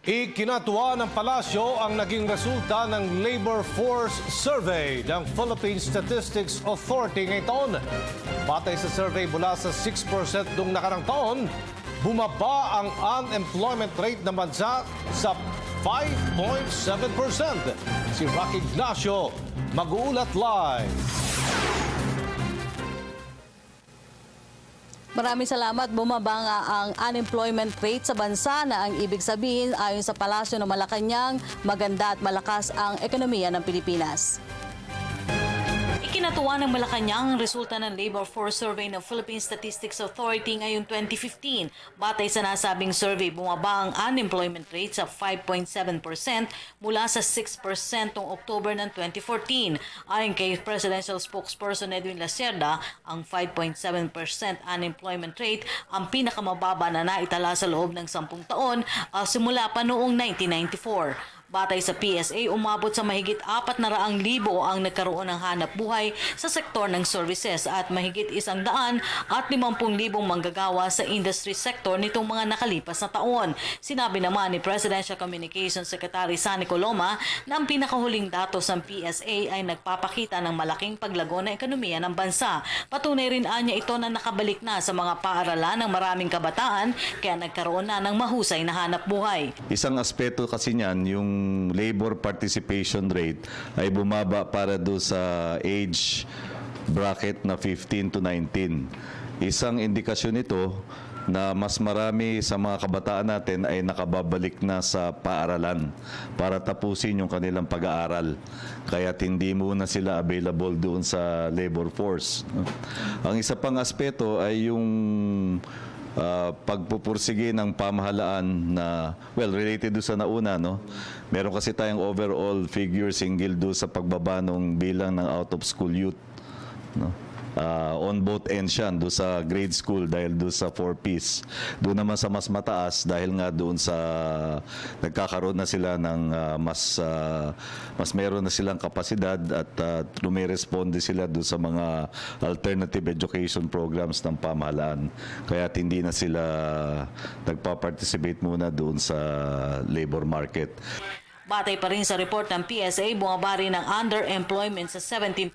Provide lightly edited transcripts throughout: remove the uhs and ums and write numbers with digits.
Ikinatuwa ng palasyo ang naging resulta ng Labor Force Survey ng Philippine Statistics Authority ngayong taon. Batay sa survey mula sa 6% noong nakarang taon, bumaba ang unemployment rate ng bansa sa 5.7%. Si Rocky Ignacio mag-uulat live. Maraming salamat. Bumaba nga ang unemployment rate sa bansa na ang ibig sabihin ayon sa Palasyo ng Malacanang, maganda at malakas ang ekonomiya ng Pilipinas. Ikinatuwa ng Malacanang ang resulta ng Labor Force Survey ng Philippine Statistics Authority ngayong 2015. Batay sa nasabing survey, bumaba ang unemployment rate sa 5.7% mula sa 6% noong October ng 2014. Ayon kay Presidential Spokesperson Edwin Lacerda, ang 5.7% unemployment rate ang pinakamababa na naitala sa loob ng 10 taon simula pa noong 1994. Batay sa PSA, umabot sa mahigit 400,000 ang nagkaroon ng hanap buhay sa sektor ng services at mahigit 150,000 manggagawa sa industry sector nitong mga nakalipas na taon. Sinabi naman ni Presidential Communications Secretary Sunny Coloma na ang pinakahuling datos ng PSA ay nagpapakita ng malaking paglago ng ekonomiya ng bansa. Patunay rin anya ito na nakabalik na sa mga paaralan ng maraming kabataan kaya nagkaroon na ng mahusay na hanap buhay. Isang aspeto kasi niyan, yung labor participation rate ay bumaba para do sa age bracket na 15 to 19. Isang indikasyon nito na mas marami sa mga kabataan natin ay nakababalik na sa paaralan para tapusin yung kanilang pag-aaral. Kaya hindi muna sila available doon sa labor force. Ang isa pang aspeto ay yung pagpupursige ng pamahalaan na, related doon sa nauna, no? Meron kasi tayong overall figure single doon sa pagbaba ng bilang ng out-of-school youth, no? On both ends yan, doon sa grade school dahil doon sa 4Ps. Doon naman sa mas mataas dahil nga doon sa nagkakaroon na sila ng mas meron na silang kapasidad at lumiresponde sila doon sa mga alternative education programs ng pamahalaan. Kaya hindi na sila nagpa-participate muna doon sa labor market. Batay pa rin sa report ng PSA, bumaba rin ang underemployment sa 17.6%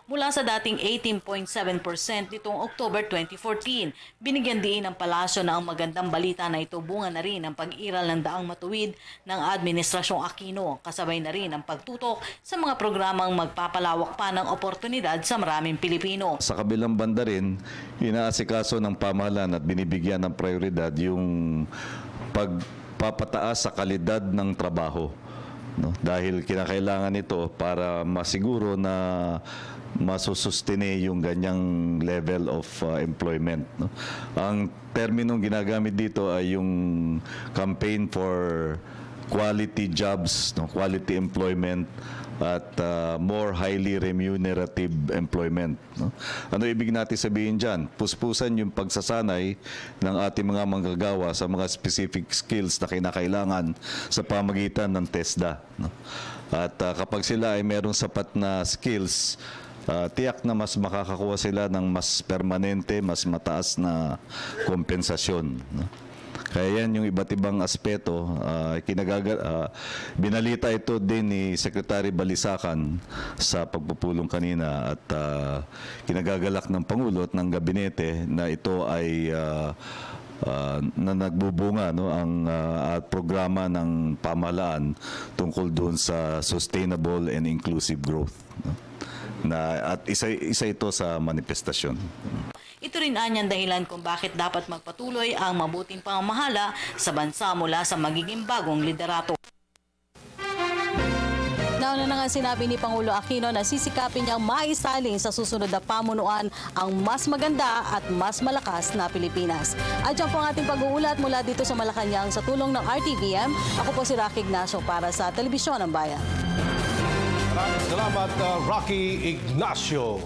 mula sa dating 18.7% nitong October 2014. Binigyan din ng Palasyo na ang magandang balita na ito bunga na rin ang pag-iral ng daang matuwid ng Administrasyong Aquino, kasabay na rin ang pagtutok sa mga programang magpapalawak pa ng oportunidad sa maraming Pilipino. Sa kabilang banda rin, inaasikaso ng pamahalaan at binibigyan ng prioridad yung papataas sa kalidad ng trabaho, no? Dahil kinakailangan ito para masiguro na masusustine yung ganyang level of employment, no? Ang terminong ginagamit dito ay yung campaign for quality jobs, no? Quality employment at more highly remunerative employment, no? Ano ibig natin sabihin dyan? Puspusan yung pagsasanay ng ating mga manggagawa sa mga specific skills na kinakailangan sa pamagitan ng TESDA, no? At kapag sila ay merong sapat na skills, tiyak na mas makakakuha sila ng mas permanente, mas mataas na kompensasyon, no? Kaya yan yung iba't ibang aspeto. Binalita ito din ni Secretary Balisacan sa pagpupulong kanina at kinagagalak ng Pangulo at ng Gabinete na ito ay na nagbubunga, no, ang programa ng pamahalaan tungkol doon sa sustainable and inclusive growth, no? At isa ito sa manifestasyon. Ito rin anyang dahilan kung bakit dapat magpatuloy ang mabuting pamamahala sa bansa mula sa magiging bagong liderato. Nauna na nga sinabi ni Pangulo Aquino na sisikapin niyang maisalin sa susunod na pamunuan ang mas maganda at mas malakas na Pilipinas. At yan po ang ating pag-uulat mula dito sa Malacanang sa tulong ng RTVM. Ako po si Rocky Ignacio para sa Telebisyon ng Bayan. Maraming salamat, Rocky Ignacio.